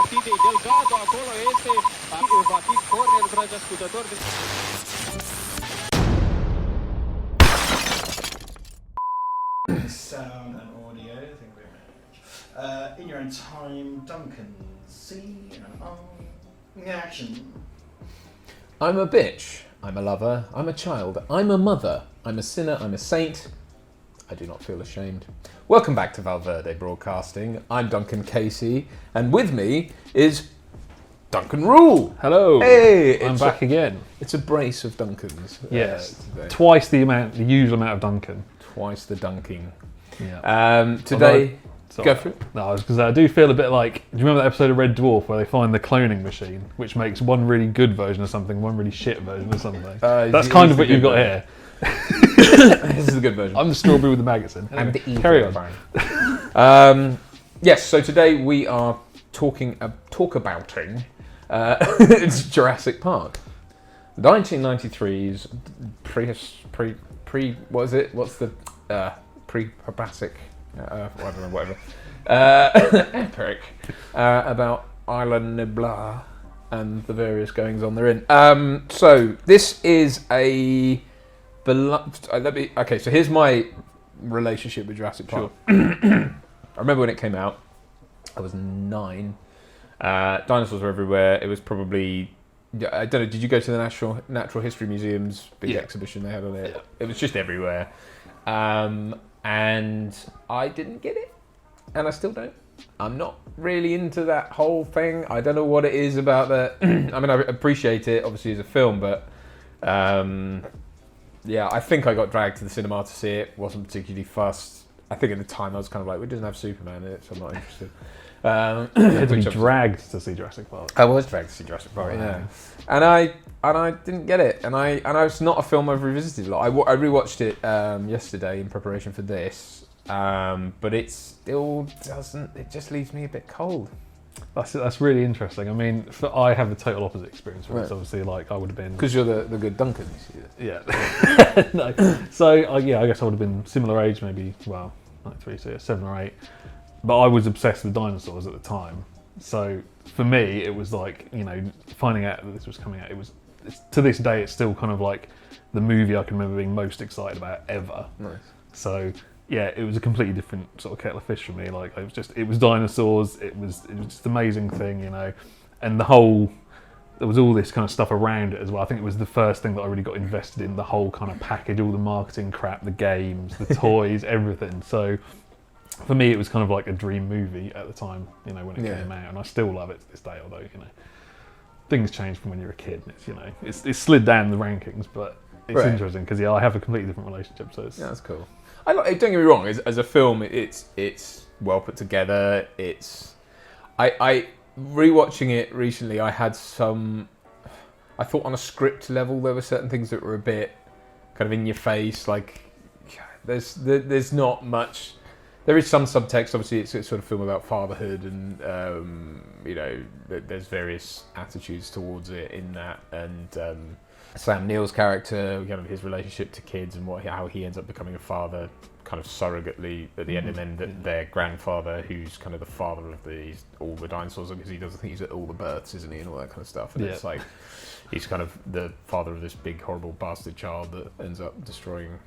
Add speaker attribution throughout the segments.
Speaker 1: partidei. Delgado acolo este, va fi corner, dragi ascultători.
Speaker 2: Sound and audio, I think we manage. In your own time, Duncan, C action.
Speaker 3: I'm a bitch. I'm a lover. I'm a child. I'm a mother. I'm a sinner. I'm a saint. I do not feel ashamed. Welcome back to Val Verde Broadcasting. I'm Duncan Casey, and with me is Duncan Rule.
Speaker 4: Hello.
Speaker 3: Hey,
Speaker 4: I'm back again.
Speaker 3: It's a brace of Duncans.
Speaker 4: Yes,
Speaker 3: Today.
Speaker 4: twice the usual amount of Duncan.
Speaker 3: Twice the dunking.
Speaker 4: Yeah.
Speaker 3: Today,
Speaker 4: Sorry.
Speaker 3: go for it.
Speaker 4: No, I was because I do feel a bit like. Do you remember that episode of Red Dwarf where they find the cloning machine, which makes one really good version of something, one really shit version of something? That's kind of what you've got here.
Speaker 3: This is the good version.
Speaker 4: I'm the strawberry with the maggots in.
Speaker 3: I'm the evil
Speaker 4: Carry on.
Speaker 3: Yes. So today we are talkabouting it's Jurassic Park, 1993's pre. What is it? What's the pre-Jurassic? I don't know. Whatever. Epic about Island Nibla and the various goings on therein. So this is a beloved. Okay. So here's my relationship with Jurassic Park. Sure. I remember when it came out. I was 9. Dinosaurs were everywhere. It was probably. I don't know. Did you go to the Natural History Museum's big exhibition they had on it? Yeah. It was just everywhere, and I didn't get it, and I still don't. I'm not really into that whole thing. I don't know what it is about that. I mean, I appreciate it obviously as a film, but yeah, I think I got dragged to the cinema to see it. Wasn't particularly fussed. I think at the time I was kind of like, it doesn't have Superman in it, so I'm not interested.
Speaker 4: You had to be dragged to see Jurassic Park.
Speaker 3: I was dragged to see Jurassic Park, yeah. And I didn't get it, and it's not a film I've revisited a lot. I rewatched it yesterday in preparation for this, but it still doesn't. It just leaves me a bit cold.
Speaker 4: That's really interesting. I mean, I have the total opposite experience. Right. It's obviously like I would have been
Speaker 3: because you're the good Duncan.
Speaker 4: Yeah. No. So I guess I would have been similar age, maybe like 3, so 7 or 8. But I was obsessed with dinosaurs at the time. So for me, it was like, finding out that this was coming out, to this day, it's still kind of like the movie I can remember being most excited about ever. Nice. So yeah, it was a completely different sort of kettle of fish for me. Like it was dinosaurs. It was just an amazing thing, and there was all this kind of stuff around it as well. I think it was the first thing that I really got invested in, the whole kind of package, all the marketing crap, the games, the toys, everything. So for me, it was kind of like a dream movie at the time, when it came out, and I still love it to this day. Although things change from when you're a kid. It's slid down the rankings, but it's interesting because I have a completely different relationship. So
Speaker 3: that's cool. Don't get me wrong. As a film, it's well put together. I rewatching it recently. I thought on a script level there were certain things that were a bit kind of in your face. Like there's not much. There is some subtext. Obviously, it's a sort of film about fatherhood, and there's various attitudes towards it in that. And Sam Neill's character, kind of his relationship to kids, and how he ends up becoming a father, kind of surrogately at the end, and then their grandfather, who's kind of the father of all the dinosaurs, because he doesn't think he's at all the births, isn't he, and all that kind of stuff. And it's like he's kind of the father of this big horrible bastard child that ends up destroying.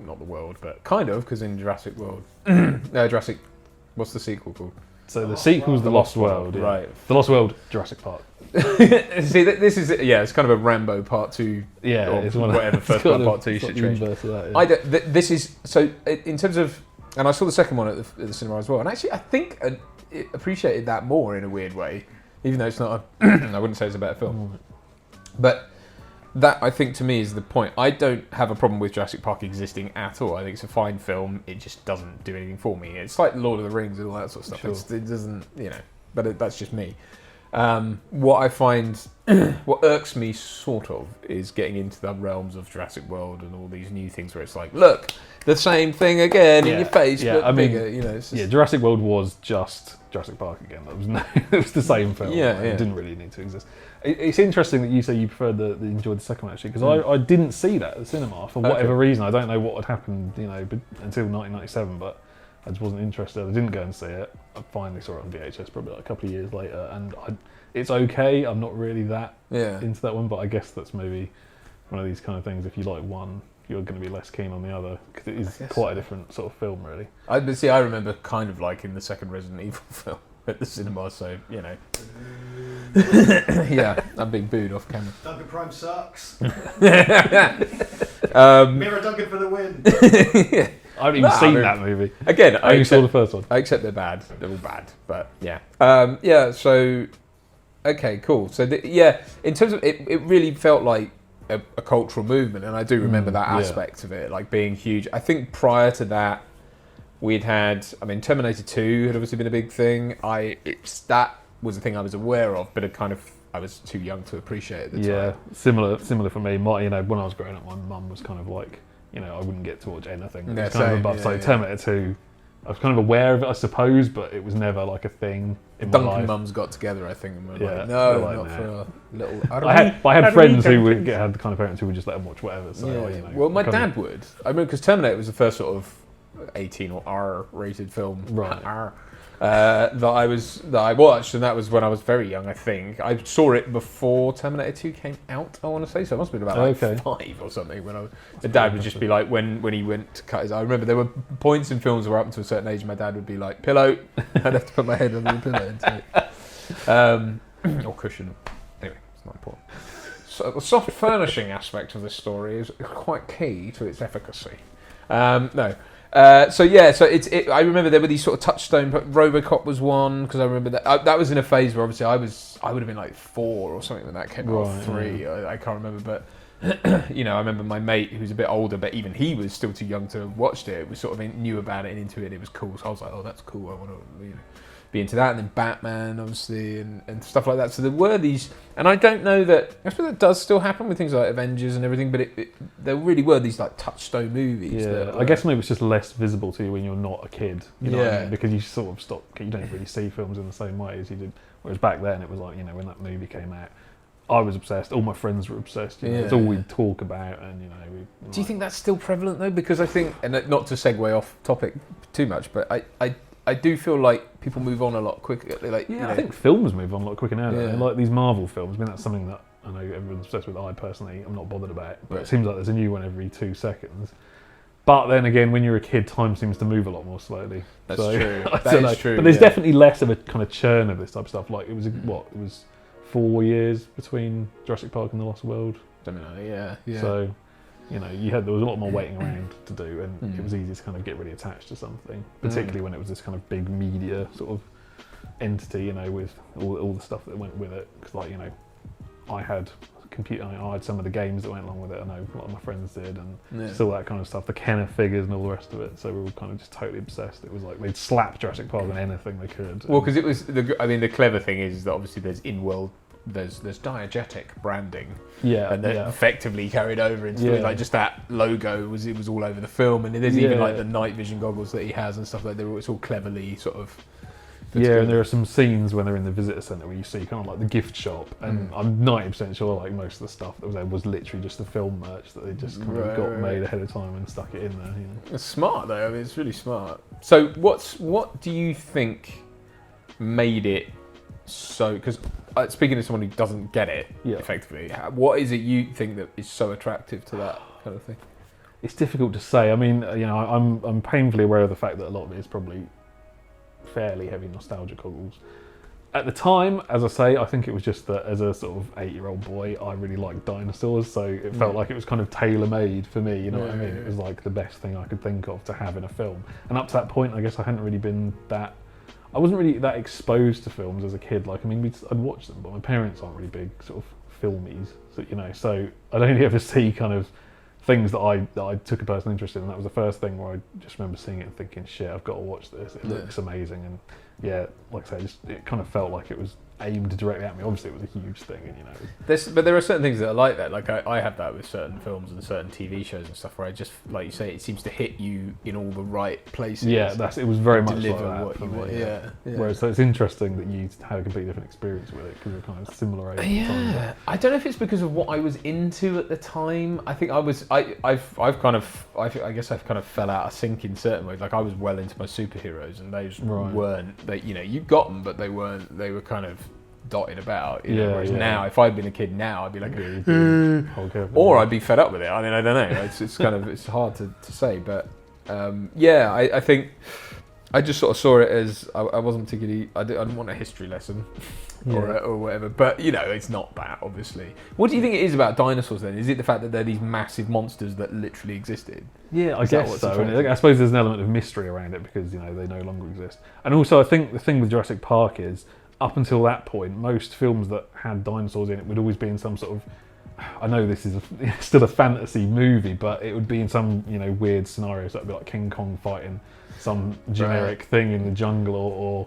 Speaker 3: Not the world, but kind of, because in Jurassic World, Jurassic, what's the sequel called?
Speaker 4: So the sequel's The Lost World,
Speaker 3: right? The
Speaker 4: Lost World, Jurassic Park.
Speaker 3: See, this is it's kind of a Rambo Part 2,
Speaker 4: it's one
Speaker 3: whatever first part, Part 2 situation. This is so in terms of, and I saw the second one at the cinema as well, and actually I think I appreciated that more in a weird way, even though it's not. I wouldn't say it's a better film, but. That, I think, to me, is the point. I don't have a problem with Jurassic Park existing at all. I think it's a fine film. It just doesn't do anything for me. It's like Lord of the Rings and all that sort of stuff. Sure. It doesn't, but that's just me. What I find, what irks me sort of, is getting into the realms of Jurassic World and all these new things where it's like, look, the same thing again in your face, but bigger.
Speaker 4: Jurassic World was just Jurassic Park again. It was the same film. It didn't really need to exist. It's interesting that you say you preferred enjoyed the second one, actually, because I didn't see that at the cinema for whatever reason. I don't know what had happened, until 1997, but I just wasn't interested. I didn't go and see it. I finally saw it on VHS probably like a couple of years later, and it's okay. I'm not really that into that one, but I guess that's maybe one of these kind of things. If you like one, you're going to be less keen on the other, because it is quite a different sort of film, really.
Speaker 3: I remember kind of liking the second Resident Evil film at the cinema, so, you know. Yeah, I'm being booed off camera.
Speaker 2: Duncan Prime sucks.
Speaker 3: Mirror
Speaker 2: Duncan for the win.
Speaker 4: I haven't even seen that movie.
Speaker 3: Again,
Speaker 4: I only saw the first one.
Speaker 3: I accept they're bad. They're all bad, but yeah. So, okay, cool. So, in terms of it really felt like a cultural movement, and I do remember that aspect of it, like being huge. I think prior to that, we'd had, Terminator 2 had obviously been a big thing. That was a thing I was aware of, but I was too young to appreciate it at the time.
Speaker 4: Yeah, similar for me. When I was growing up, my mum was kind of like, I wouldn't get to watch anything. It was kind of above. So Terminator 2, I was kind of aware of it, I suppose, but it was never like a thing in my life.
Speaker 3: Duncan mums got together, I think, and were
Speaker 4: like,
Speaker 3: no,
Speaker 4: like,
Speaker 3: not for a little...
Speaker 4: I had friends who had the kind of parents who would just let them watch whatever. So,
Speaker 3: well, my dad would. I remember because Terminator was the first sort of 18 or R-rated film.
Speaker 4: Right.
Speaker 3: That I watched, and that was when I was very young, I think. I saw it before Terminator 2 came out, I want to say, so it must have been about 5 or something. My dad would just be like, when he went to cut his... I remember there were points in films where up to a certain age, my dad would be like, pillow, I'd have to put my head under the pillow and take or cushion. Anyway, it's not important. So the soft furnishing aspect of this story is quite key to its efficacy. I remember there were these sort of touchstone. RoboCop was one, because I remember that was in a phase where obviously I would have been like 4 or something when that came out, 3. I can't remember, but I remember my mate who's a bit older, but even he was still too young to have watched it. We sort of knew about it and into it. And it was cool, so I was like, oh, that's cool. I want to be into that, and then Batman, obviously, and stuff like that. So there were these, and I don't know that. I suppose that does still happen with things like Avengers and everything, but there really were these like touchstone movies.
Speaker 4: Yeah, I guess maybe it's just less visible to you when you're not a kid. You know what I mean? Because you sort of stop. You don't really see films in the same way as you did. Whereas back then, it was like when that movie came out, I was obsessed. All my friends were obsessed. It's all we'd talk about, and
Speaker 3: Do you think that's still prevalent though? Because I think, and not to segue off topic too much, but I do feel like people move on a lot quicker.
Speaker 4: I think films move on a lot quicker now. Yeah. Like these Marvel films. That's something that I know everyone's obsessed with. I personally, I'm not bothered about. But it seems like there's a new one every 2 seconds. But then again, when you're a kid, time seems to move a lot more slowly.
Speaker 3: That's true.
Speaker 4: That is true. But there's definitely less of a kind of churn of this type of stuff. Like it was 4 years between Jurassic Park and The Lost World.
Speaker 3: Something like that, yeah.
Speaker 4: So, there was a lot more waiting around to do, and it was easy to kind of get really attached to something, particularly when it was this kind of big media sort of entity, with all the stuff that went with it. Because, I had a computer, I had some of the games that went along with it. I know a lot of my friends did, and just all that kind of stuff, the Kenner figures and all the rest of it. So we were kind of just totally obsessed. It was like they'd slap Jurassic Park on anything they could.
Speaker 3: Well, because it was the clever thing is that obviously there's in-world. There's diegetic branding, and that effectively carried over into like just that logo was all over the film, and there's even like the night vision goggles that he has and stuff like that. It's all cleverly sort of.
Speaker 4: And there are some scenes when they're in the visitor centre where you see kind of like the gift shop, and I'm 90% sure like most of the stuff that was there was literally just the film merch that they just kind of got made ahead of time and stuck it in there.
Speaker 3: It's smart though. It's really smart. So what do you think made it? So, because speaking to someone who doesn't get it, effectively, what is it you think that is so attractive to that kind of thing?
Speaker 4: It's difficult to say. I'm painfully aware of the fact that a lot of it is probably fairly heavy nostalgia goggles. At the time, as I say, I think it was just that as a sort of 8-year-old boy, I really liked dinosaurs, so it felt like it was kind of tailor-made for me, you know what I mean? It was like the best thing I could think of to have in a film. And up to that point, I guess I hadn't really been that... I wasn't really that exposed to films as a kid. I'd watch them, but my parents aren't really big sort of filmies, so I'd only ever see kind of things that I took a personal interest in, and that was the first thing where I just remember seeing it and thinking, shit, I've got to watch this. It looks amazing, and like I say, it kind of felt like it was aimed directly at me. Obviously, it was a huge thing, and
Speaker 3: But there are certain things that are like that. Like I have that with certain films and certain TV shows and stuff, where I just, like you say, it seems to hit you in all the right places.
Speaker 4: Yeah, it was very much like
Speaker 3: deliver
Speaker 4: that
Speaker 3: what
Speaker 4: for
Speaker 3: you
Speaker 4: me,
Speaker 3: want. Yeah.
Speaker 4: Whereas so it's interesting that you had a completely different experience with it because we're kind of similar age.
Speaker 3: Yeah, I don't know if it's because of what I was into at the time. I think I guess I've kind of fell out of sync in certain ways. Like I was well into my superheroes, and those weren't. You got them, but they weren't. They were kind of dotted about. Whereas now, if I'd been a kid now, I'd be like, or I'd be fed up with it. I mean, I don't know. It's kind of it's hard to say, but I think I just sort of saw it as I wasn't particularly. I didn't want a history lesson. Or whatever, but it's not that, obviously. What do you think it is about dinosaurs then? Is it the fact that they're these massive monsters that literally existed?
Speaker 4: Yeah, I guess so. And I suppose there's an element of mystery around it because they no longer exist. And also, I think the thing with Jurassic Park is, up until that point, most films that had dinosaurs in it would always be in some sort of, I know this is still a fantasy movie, but it would be in some weird scenario. So it'd be like King Kong fighting some generic thing in the jungle, or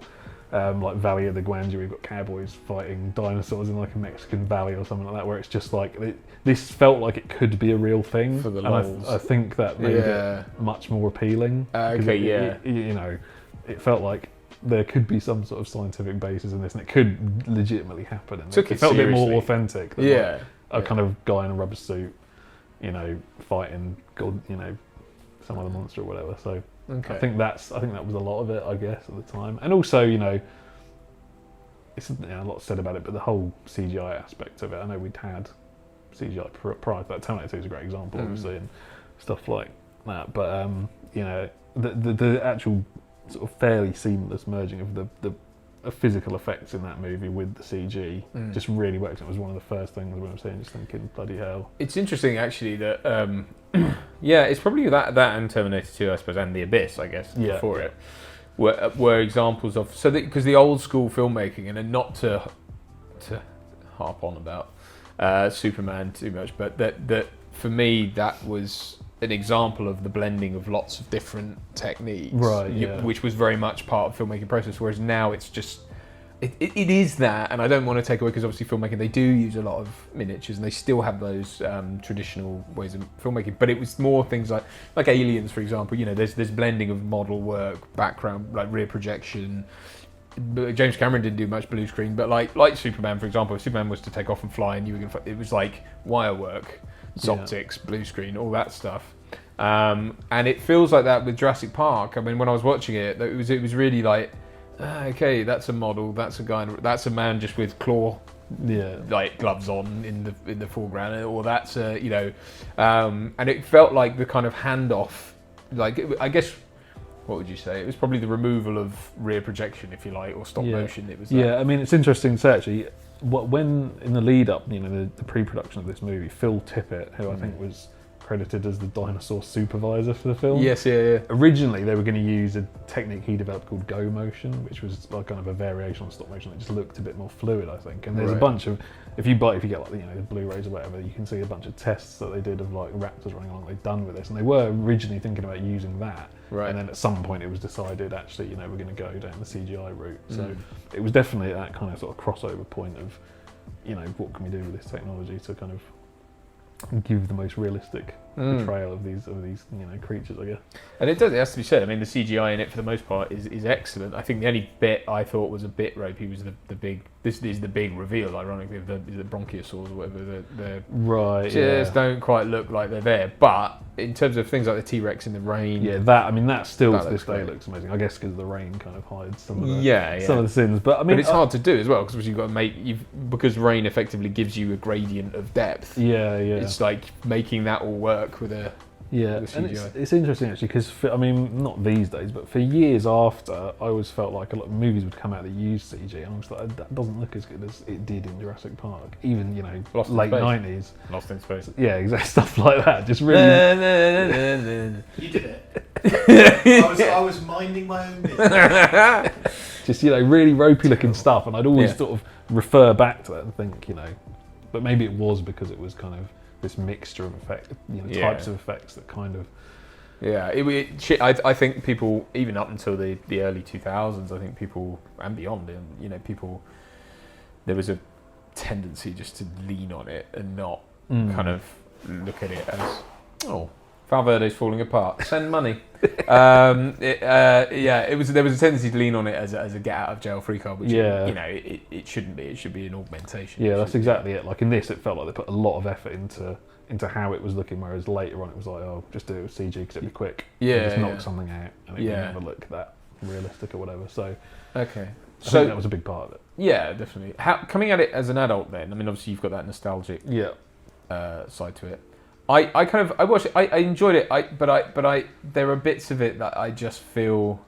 Speaker 4: like Valley of the Guanji, we've got cowboys fighting dinosaurs in like a Mexican valley or something like that, where it's just like this felt like it could be a real thing,
Speaker 3: for the
Speaker 4: and I think that made it much more appealing. It felt like there could be some sort of scientific basis in this, and it could legitimately happen. And it felt a bit more authentic than a kind of guy in a rubber suit, fighting some other monster or whatever. So.
Speaker 3: Okay.
Speaker 4: I think that was a lot of it, I guess, at the time, and also it's a lot said about it, but the whole CGI aspect of it. I know we'd had CGI prior to that. Terminator 2 is a great example, obviously, and stuff like that. But the actual sort of fairly seamless merging of the physical effects in that movie with the CG just really works. It was one of the first things when I was saying, just thinking, bloody hell.
Speaker 3: It's interesting actually that it's probably that and Terminator 2, I suppose, and The Abyss, I guess, before it were examples of because the old school filmmaking, and not to harp on about Superman too much, but that for me that was an example of the blending of lots of different techniques, which was very much part of the filmmaking process. Whereas now it's just it is that, and I don't want to take away, because obviously filmmaking, they do use a lot of miniatures, and they still have those traditional ways of filmmaking. But it was more things like Aliens, for example. There's blending of model work, background, like rear projection. James Cameron didn't do much blue screen, but like Superman, for example, if Superman was to take off and fly, and it was like wire work. Optics, blue screen, all that stuff, and it feels like that with Jurassic Park. I mean, when I was watching it, it was really like, okay, that's a model, that's a guy, that's a man just with claw, like gloves on in the foreground, or that's and it felt like the kind of handoff, I guess. What would you say? It was probably the removal of rear projection, if you like, or stop motion. It was.
Speaker 4: I mean, it's interesting to say actually. When in the lead up, the pre-production of this movie, Phil Tippett, who I think was credited as the dinosaur supervisor for the film.
Speaker 3: Yes, yeah.
Speaker 4: Originally, they were going to use a technique he developed called go motion, which was like kind of a variation on stop motion that just looked a bit more fluid, I think. And there's a bunch of, if you get like the Blu-rays or whatever, you can see a bunch of tests that they did of like raptors running along. They've done with this, and they were originally thinking about using that. Right. And then at some point, it was decided actually, we're going to go down the CGI route. So it was definitely that kind of sort of crossover point of, what can we do with this technology to kind of give the most realistic portrayal of these creatures, I guess. And
Speaker 3: it has to be said, I mean, the CGI in it for the most part is excellent. I think the only bit I thought was a bit ropey was the big, this is the big reveal, ironically, of the bronchiosaurs or whatever, the don't quite look like they're there. But in terms of things like the T-Rex in the rain,
Speaker 4: that still to this day looks amazing. I guess because the rain kind of hides some of the sins. But I mean,
Speaker 3: it's hard to do as well, because you've got to because rain effectively gives you a gradient of depth. It's like making that all work with a
Speaker 4: and it's interesting actually, because not these days, but for years after, I always felt like a lot of movies would come out that used CG, and I was like, that doesn't look as good as it did in Jurassic Park, even late 90s.
Speaker 3: Lost in Space.
Speaker 4: Yeah, exactly, stuff like that. Just really.
Speaker 2: You did it. I was minding my own business.
Speaker 4: Just really ropey looking stuff, and I'd always sort of refer back to that and think, but maybe it was because it was kind of this mixture of types of effects that kind of...
Speaker 3: I think people, even up until the early 2000s, I think people, and beyond, people there was a tendency just to lean on it and not kind of look at it as, oh, Val Verde's falling apart. Send money. There was a tendency to lean on it as a get out of jail free card, which it shouldn't be. It should be an augmentation.
Speaker 4: Yeah, that's exactly it. Like in this, it felt like they put a lot of effort into how it was looking, whereas later on it was like, oh, just do it with CG because it'd be quick.
Speaker 3: Yeah,
Speaker 4: just knock something out and it would never look that realistic or whatever. So
Speaker 3: okay,
Speaker 4: I think that was a big part of it.
Speaker 3: Yeah, definitely. Coming at it as an adult, then, I mean, obviously you've got that nostalgic side to it. I watched it. I enjoyed it. But there are bits of it that I just feel.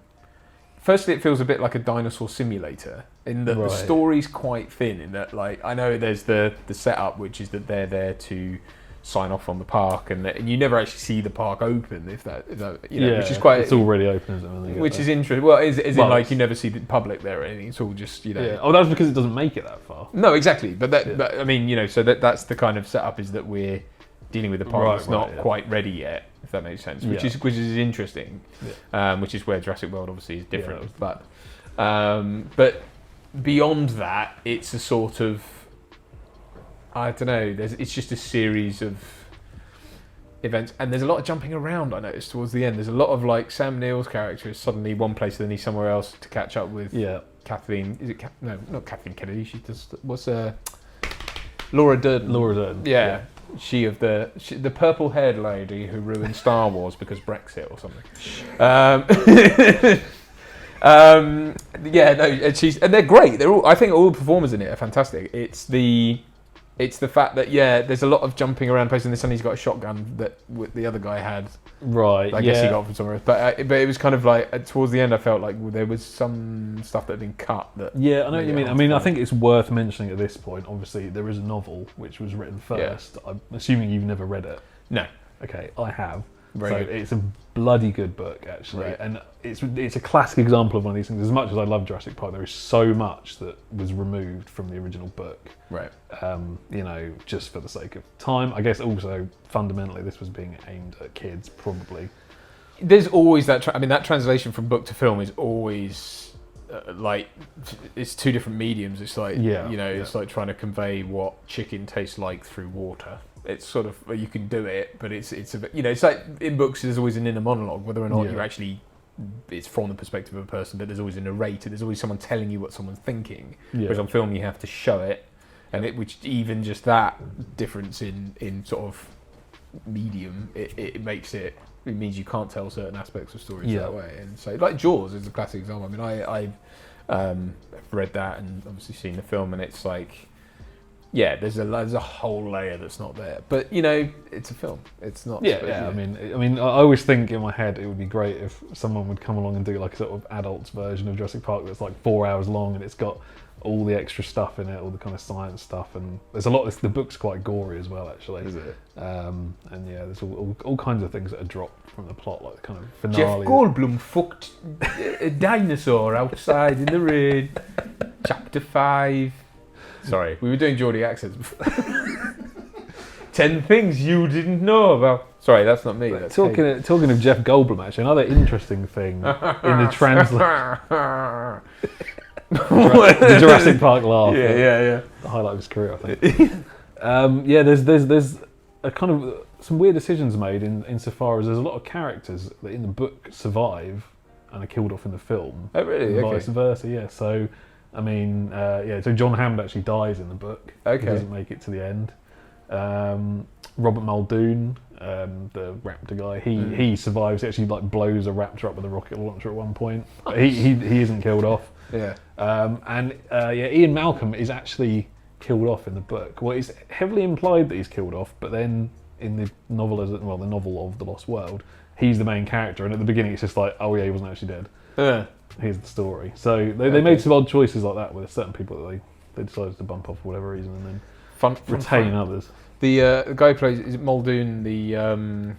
Speaker 3: Firstly, it feels a bit like a dinosaur simulator in that the story's quite thin. In that, like, I know there's the setup, which is that they're there to sign off on the park, and you never actually see the park open. If that which is quite.
Speaker 4: It's already open, isn't it?
Speaker 3: Which is interesting. Well, is in like you never see the public there or anything. It's all just
Speaker 4: Yeah. Oh, that's because it doesn't make it that far.
Speaker 3: No, exactly. But I mean, so that's the kind of setup is that we're dealing with a park that's not quite ready yet, if that makes sense. Which is interesting. Yeah. Which is where Jurassic World obviously is different. Yeah. But beyond that, it's a sort of, I don't know. It's just a series of events, and there's a lot of jumping around. I noticed towards the end, there's a lot of like Sam Neill's character is suddenly one place, and then he's somewhere else to catch up with. Kathleen. Is it? No, not Kathleen Kennedy. She does. What's Laura Dern.
Speaker 4: Laura Dern.
Speaker 3: Yeah. She the purple-haired lady who ruined Star Wars because Brexit or something. And they're great. I think all the performers in it are fantastic. It's the fact that there's a lot of jumping around places, and then suddenly he's got a shotgun that the other guy had.
Speaker 4: Right.
Speaker 3: I guess he got from somewhere else. But it was kind of like towards the end, I felt like there was some stuff that had been cut. I
Speaker 4: know what you mean. I mean, I think it's worth mentioning at this point. Obviously, there is a novel which was written first. Yeah. I'm assuming you've never read it.
Speaker 3: No.
Speaker 4: Okay, I have.
Speaker 3: Very good.
Speaker 4: It's a bloody good book, actually, and it's a classic example of one of these things. As much as I love Jurassic Park, there is so much that was removed from the original book.
Speaker 3: Right.
Speaker 4: Just for the sake of time. I guess also fundamentally this was being aimed at kids, probably.
Speaker 3: There's always that. That translation from book to film is always like it's two different mediums. It's like it's like trying to convey what chicken tastes like through water. It's sort of, you can do it, but it's a bit, it's like in books there's always an inner monologue, whether or not you're actually, it's from the perspective of a person, but there's always a narrator, there's always someone telling you what someone's thinking. Whereas on film you have to show it, and which even just that difference in sort of medium, it makes it means you can't tell certain aspects of stories that way. And so, like Jaws is a classic example. I mean, I've read that and obviously seen the film, and it's like, there's a whole layer that's not there, but it's a film. It's not.
Speaker 4: I mean, I always think in my head it would be great if someone would come along and do like a sort of adults version of Jurassic Park that's like 4 hours long, and it's got all the extra stuff in it, all the kind of science stuff, and there's a lot. The book's quite gory as well, actually.
Speaker 3: Is it?
Speaker 4: There's all kinds of things that are dropped from the plot, like the kind of finale.
Speaker 3: Jeff Goldblum fucked a dinosaur outside in the rain. Chapter 5. Sorry, we were doing Geordie accents before. 10 things you didn't know about. Sorry, that's not me. That's
Speaker 4: talking of Jeff Goldblum, actually, another interesting thing in the translation. The Jurassic Park laugh.
Speaker 3: Yeah.
Speaker 4: The highlight of his career, I think. There's a kind of some weird decisions made insofar as there's a lot of characters that in the book survive and are killed off in the film.
Speaker 3: Oh, really?
Speaker 4: And vice versa, yeah. So, I mean, so John Hammond actually dies in the book.
Speaker 3: Okay.
Speaker 4: He doesn't make it to the end. Robert Muldoon, the raptor guy, he survives. He actually like blows a raptor up with a rocket launcher at one point. But he isn't killed off.
Speaker 3: Yeah.
Speaker 4: Ian Malcolm is actually killed off in the book. Well, it's heavily implied that he's killed off, but then in the novel, the novel of The Lost World, he's the main character, and at the beginning it's just like, oh yeah, he wasn't actually dead.
Speaker 3: Yeah.
Speaker 4: Here's the story. So they made some odd choices like that with certain people that they decided to bump off for whatever reason, and then retain others.
Speaker 3: The guy who plays, is it Muldoon?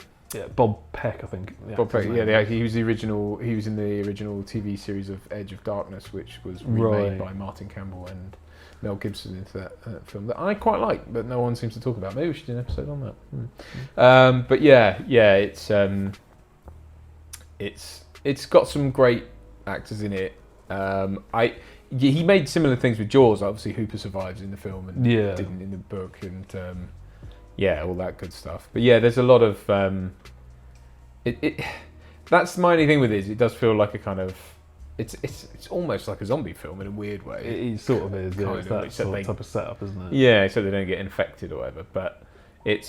Speaker 4: Bob Peck, I think.
Speaker 3: Bob Peck. Yeah, he was the original. He was in the original TV series of Edge of Darkness, which was remade by Martin Campbell and Mel Gibson into that film that I quite like, but no one seems to talk about. Maybe we should do an episode on that. But it's got some great actors in it. he made similar things with Jaws. Obviously, Hooper survives in the film and didn't in the book, and all that good stuff. But yeah, there's a lot of that's my only thing with it. Is it does feel like a kind of it's almost like a zombie film in a weird way.
Speaker 4: It sort of is. Yeah, it's that sort of type of setup, isn't it?
Speaker 3: Yeah, so they don't get infected or whatever. But it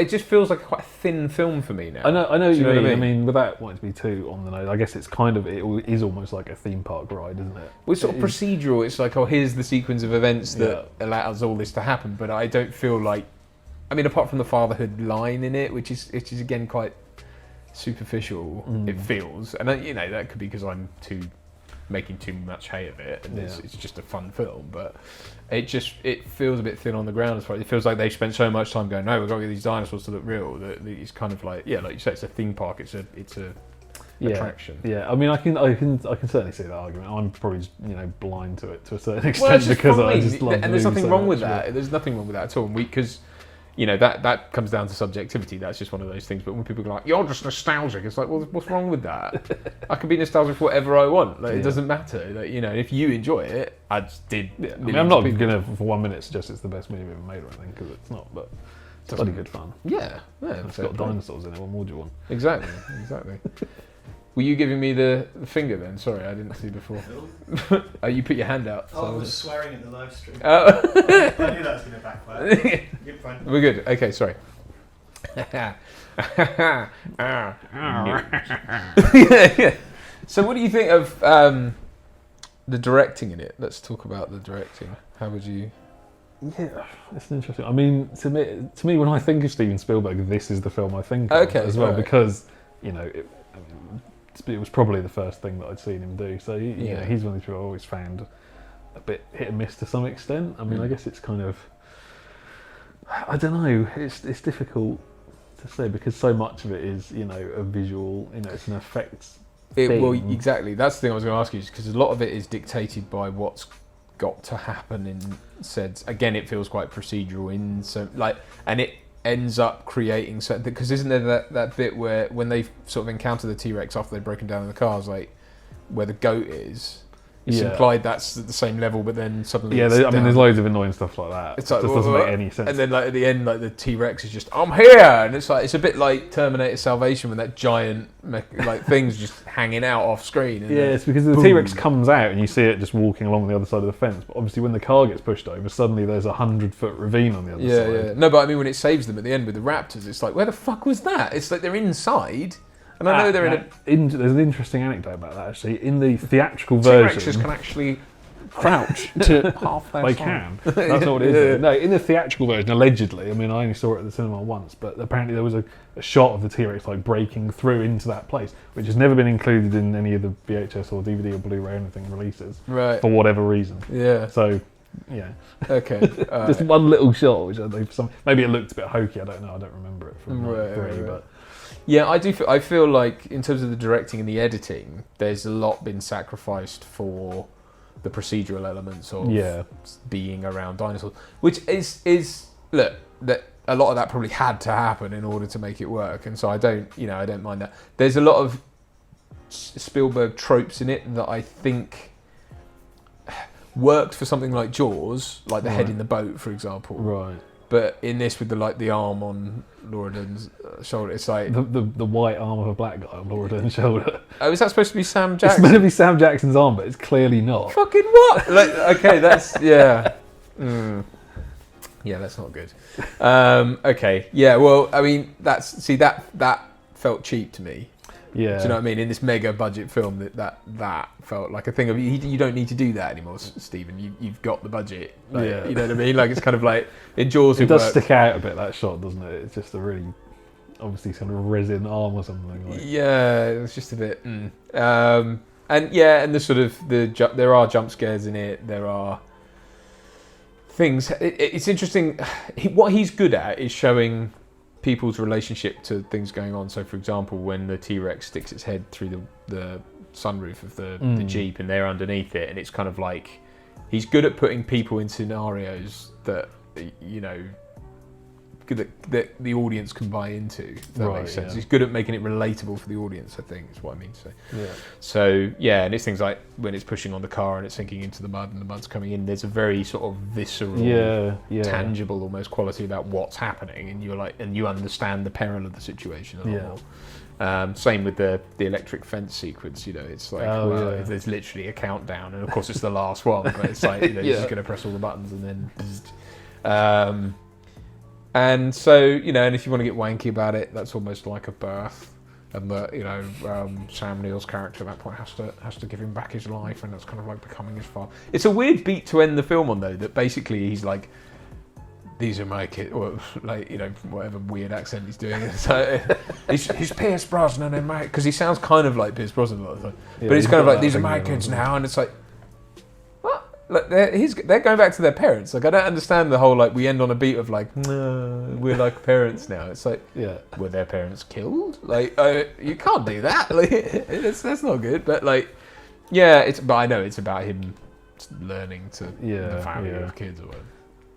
Speaker 3: just feels like quite a thin film for me now.
Speaker 4: I know what you mean. I mean, without wanting to be too on the nose, I guess it is almost like a theme park ride, isn't it?
Speaker 3: Well, it's sort of procedural. It's like, here's the sequence of events that allows all this to happen. But I don't feel like, I mean, apart from the fatherhood line in it, which is again quite superficial. It feels, and that could be because I'm making too much hay of it, and it's just a fun film, but it feels a bit thin on the ground as far as it feels like they've spent so much time going, no, we've got to get these dinosaurs to look real, that it's kind of like, like you say, it's a theme park, it's a attraction. Yeah, I mean, I can certainly see that argument. I'm probably just, blind to it to a certain extent because I just love and there's nothing wrong with that. There's nothing wrong with that at all, because that comes down to subjectivity. That's just one of those things. But when people go like, you're just nostalgic, it's like, well, what's wrong with that? I can be nostalgic for whatever I want. Like, it doesn't matter. Like, if you enjoy it, I just did.
Speaker 4: I mean, I'm not going to for 1 minute suggest it's the best movie ever made or anything, because it's not. But it's bloody good fun.
Speaker 3: Yeah.
Speaker 4: It's got dinosaurs in it. What more do you want?
Speaker 3: Exactly. Were you giving me the finger then? Sorry, I didn't see before. You put your hand out.
Speaker 2: I was swearing in the live stream.
Speaker 3: I
Speaker 2: knew that was going to backfire. Good fun.
Speaker 3: We're good. Okay, sorry. So what do you think of the directing in it? Let's talk about the directing. How would you...
Speaker 4: Yeah, it's interesting. I mean, to me, when I think of Steven Spielberg, this is the film I think of as well, because, it was probably the first thing that I'd seen him do. So he's one of these people I always found a bit hit and miss to some extent. I mean, I guess it's kind of, I don't know. It's difficult to say because so much of it is a visual. It's an effects.
Speaker 3: Well, exactly. That's the thing I was going to ask you, because a lot of it is dictated by what's got to happen in said. Again, it feels quite procedural and it ends up creating because isn't there that bit where when they sort of encounter the T-Rex after they've broken down in the cars, like where the goat is, it's implied that's at the same level, but then suddenly
Speaker 4: there's loads of annoying stuff like that.
Speaker 3: It's like,
Speaker 4: it just doesn't make any sense.
Speaker 3: And then like at the end, like the T-Rex is just, I'm here, and it's a bit like Terminator Salvation when that giant thing's just hanging out off screen.
Speaker 4: It's because the T-Rex comes out and you see it just walking along the other side of the fence, but obviously when the car gets pushed over, suddenly there's a 100-foot ravine on the other side. Yeah.
Speaker 3: No, but I mean when it saves them at the end with the raptors, it's like, where the fuck was that? It's like they're inside. And I know they're
Speaker 4: there's an interesting anecdote about that actually. In the theatrical version,
Speaker 3: T-Rexes can actually
Speaker 4: crouch to
Speaker 3: half their
Speaker 4: they
Speaker 3: size.
Speaker 4: can. That's not what it is. No, in the theatrical version, allegedly, I mean, I only saw it at the cinema once, but apparently there was a shot of the T-Rex breaking through into that place, which has never been included in any of the VHS or DVD or Blu-ray or anything releases,
Speaker 3: right?
Speaker 4: For whatever reason.
Speaker 3: Yeah.
Speaker 4: So. Yeah.
Speaker 3: Okay.
Speaker 4: Just one little shot, which I think maybe it looked a bit hokey. I don't know. I don't remember it from '93, but.
Speaker 3: Yeah, I do. I feel like in terms of the directing and the editing, there's a lot been sacrificed for the procedural elements of being around dinosaurs, which is look that a lot of that probably had to happen in order to make it work, and so I don't mind that. There's a lot of Spielberg tropes in it that I think worked for something like Jaws, like the head in the boat, for example.
Speaker 4: Right.
Speaker 3: But in this, with the arm on Laura Dern's shoulder, it's like
Speaker 4: the white arm of a black guy on Laura Dern's shoulder.
Speaker 3: Oh, is that supposed to be Sam Jackson?
Speaker 4: It's meant to be Sam Jackson's arm, but it's clearly not.
Speaker 3: Fucking what? Okay, that's yeah. Yeah, that's not good. Okay, yeah. Well, I mean, that felt cheap to me.
Speaker 4: Yeah.
Speaker 3: Do you know what I mean? In this mega budget film, that felt like a thing of you don't need to do that anymore, Stephen. You've got the budget. Like, you know what I mean? Like it's kind of like in Jaws.
Speaker 4: It does stick out a bit, that shot, doesn't it? It's just a really obviously kind of resin arm or something.
Speaker 3: Yeah, it's just a bit. And the sort of there are jump scares in it. There are things. It's interesting. What he's good at is showing people's relationship to things going on. So, for example, when the T-Rex sticks its head through the sunroof of the Jeep and they're underneath it, and it's kind of like he's good at putting people in scenarios that that the audience can buy into. If that makes sense.
Speaker 4: Yeah.
Speaker 3: He's good at making it relatable for the audience. I think is what I mean to say.
Speaker 4: Yeah.
Speaker 3: So yeah, and it's things like when it's pushing on the car and it's sinking into the mud and the mud's coming in. There's a very sort of visceral, tangible almost quality about what's happening, and you're like, and you understand the peril of the situation a lot more. Same with the electric fence sequence. You know, it's like there's literally a countdown, and of course it's the last one, but it's like you're just going to press all the buttons and then. And so, you know, and if you want to get wanky about it, that's almost like a birth. And Sam Neill's character at that point has to give him back his life, and that's kind of like becoming his father. It's a weird beat to end the film on, though, that basically he's like, these are my kids, or like, you know, whatever weird accent he's doing. So he's Pierce Brosnan and my, because he sounds kind of like Pierce Brosnan a lot of the time. But he's kind of like, these are my kids now, and it's like, what? Like they're going back to their parents. Like, I don't understand the whole, like, we end on a beat of like, no, we're like parents now. It's like, were their parents killed? Like, you can't do that. Like, that's not good. But like, but I know it's about him learning to the value of kids or whatever.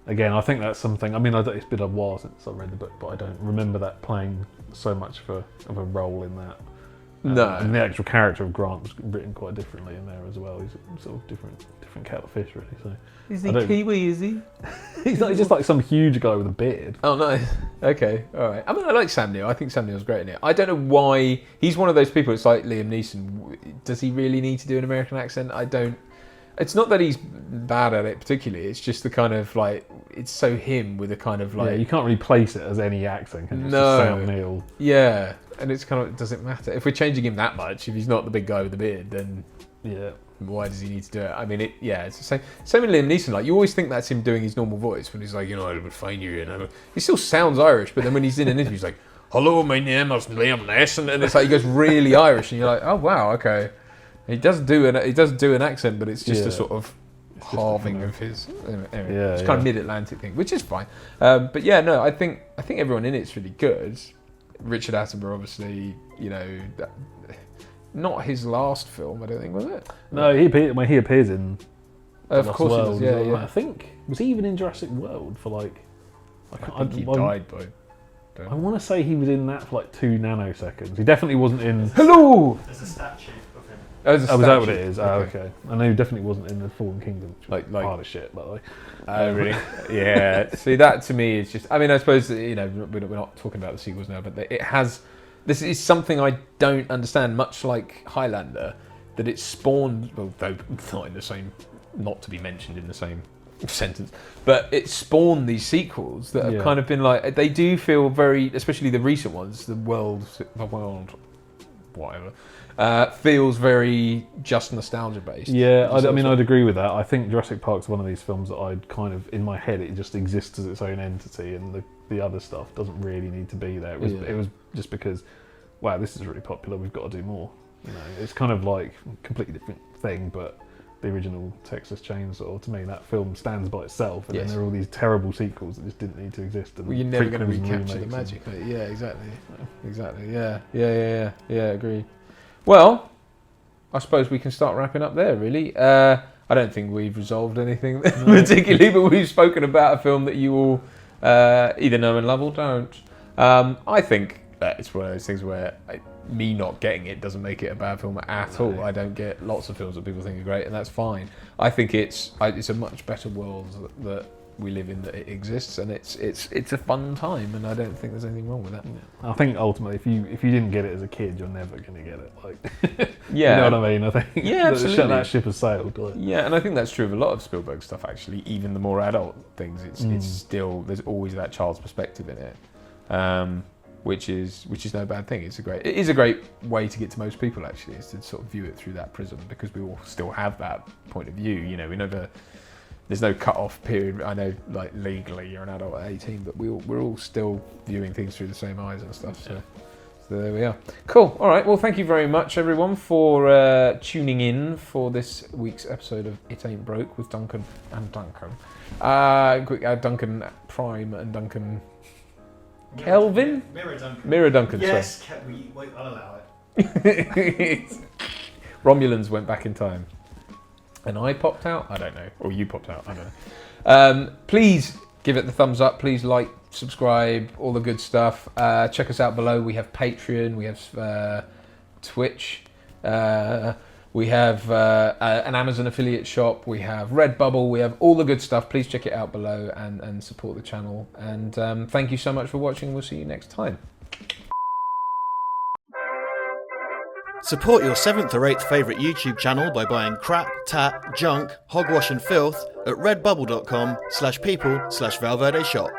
Speaker 4: Again, I think that's something. I mean, it's been a while since I read the book, but I don't remember that playing so much of a role in that.
Speaker 3: No,
Speaker 4: and the actual character of Grant was written quite differently in there as well. He's a sort of different kettle of fish, really. So
Speaker 3: is he Kiwi? Is he?
Speaker 4: He's not just like some huge guy with a beard.
Speaker 3: Oh no. Okay, all right. I mean, I like Sam Neill. I think Sam Neill's great in it. I don't know why he's one of those people. It's like Liam Neeson. Does he really need to do an American accent? I don't. It's not that he's bad at it particularly. It's just the kind of like, it's so him with a kind of like...
Speaker 4: Yeah, you can't really place it as any accent. It's just Sam Neill.
Speaker 3: Yeah, and it's kind of, it doesn't matter. If we're changing him that much, if he's not the big guy with the beard, then why does he need to do it? I mean, it's the same. Same with Liam Neeson. Like, you always think that's him doing his normal voice when he's like, you know, I would find you. And he still sounds Irish, but then when he's in an interview, he's like, hello, my name is Liam Neeson. And it's like, he goes really Irish, and you're like, oh, wow, okay. He does do an accent, but it's just a sort of halving of his. Anyway, it's kind of mid-Atlantic thing, which is fine. But yeah, no, I think everyone in it's really good. Richard Attenborough, obviously, you know, not his last film, I don't think, was it?
Speaker 4: No, he appears in.
Speaker 3: Of course,
Speaker 4: World,
Speaker 3: he does, yeah.
Speaker 4: I think was he even in Jurassic World for like?
Speaker 3: I think he died by.
Speaker 4: I want to say he was in that for like 2 nanoseconds. He definitely wasn't in.
Speaker 2: Hello. There's a statue of him.
Speaker 4: Was that what it is? Okay. I know he definitely wasn't in the Fallen Kingdom. Like part of shit, by the way.
Speaker 3: Oh, really? Yeah. See, that to me is just. I mean, I suppose, you know, we're not talking about the sequels now, but it has. This is something I don't understand. Much like Highlander, that it spawned. Well, though not in the same, not to be mentioned in the same sentence, but it spawned these sequels that have kind of been like. They do feel very, especially the recent ones. The world, whatever. Feels very just nostalgia based.
Speaker 4: Yeah, I mean, I'd agree with that. I think Jurassic Park's one of these films that I'd kind of, in my head, it just exists as its own entity, and the other stuff doesn't really need to be there. It was just because, wow, this is really popular, we've got to do more. You know, it's kind of like a completely different thing, but the original Texas Chainsaw, to me, that film stands by itself, and then there are all these terrible sequels that just didn't need to exist. And
Speaker 3: you're never going to recapture the magic. Yeah, exactly. Exactly. Yeah. Agreed. Well, I suppose we can start wrapping up there, really. I don't think we've resolved anything particularly, but we've spoken about a film that you all either know and love or don't. I think that it's one of those things where me not getting it doesn't make it a bad film at all. I don't get lots of films that people think are great, and that's fine. I think it's a much better world that we live in, that it exists, and it's a fun time, and I don't think there's anything wrong with that.
Speaker 4: I think ultimately, if you didn't get it as a kid, you're never going to get it. Like, you know what I mean? I think
Speaker 3: absolutely.
Speaker 4: That ship has sailed. Like.
Speaker 3: Yeah, and I think that's true of a lot of Spielberg stuff. Actually, even the more adult things, it's still, there's always that child's perspective in it, which is no bad thing. It is a great way to get to most people. Actually, is to sort of view it through that prism, because we all still have that point of view. You know, we never. There's no cut-off period. I know, like, legally you're an adult at 18, but we're all still viewing things through the same eyes and stuff. So there we are. Cool. All right. Well, thank you very much, everyone, for tuning in for this week's episode of It Ain't Broke with Duncan and Duncan. Duncan Prime and Duncan Kelvin? Mirror Duncan.
Speaker 2: Yes, wait, I'll allow it.
Speaker 3: Romulans went back in time. And I popped out? I don't know. Or you popped out? I don't know. Please give it the thumbs up. Please like, subscribe, all the good stuff. Check us out below. We have Patreon, we have Twitch, we have an Amazon affiliate shop, we have Redbubble, we have all the good stuff. Please check it out below and support the channel. And thank you so much for watching. We'll see you next time.
Speaker 5: Support your 7th or 8th favourite YouTube channel by buying crap, tat, junk, hogwash and filth at redbubble.com/people/Val Verde Shop.